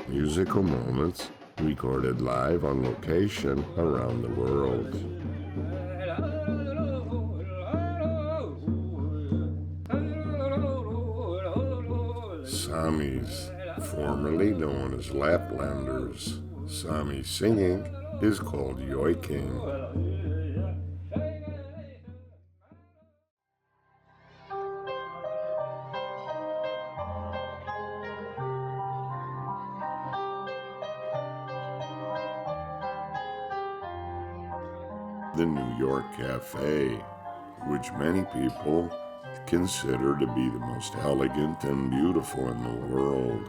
musical moments recorded live on location around the world. Samis, formerly known as Laplanders. Sami singing is called yoiking. The New York Cafe, which many people consider to be the most elegant and beautiful in the world.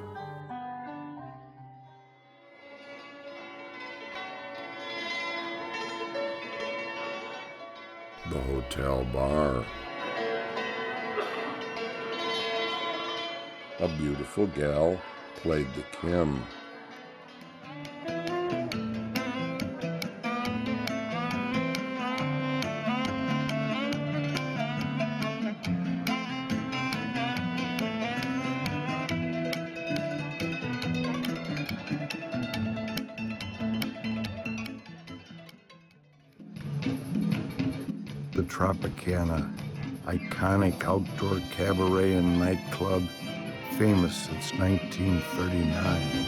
The hotel bar. A beautiful gal played the Kim. The Tropicana, iconic outdoor cabaret and nightclub, famous since 1939.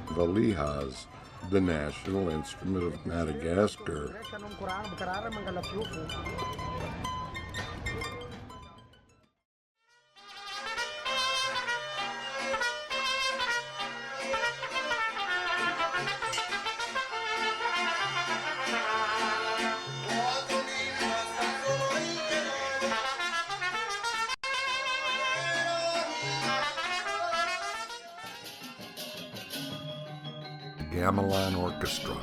Valihas, the national instrument of Madagascar. Gamelan orchestra.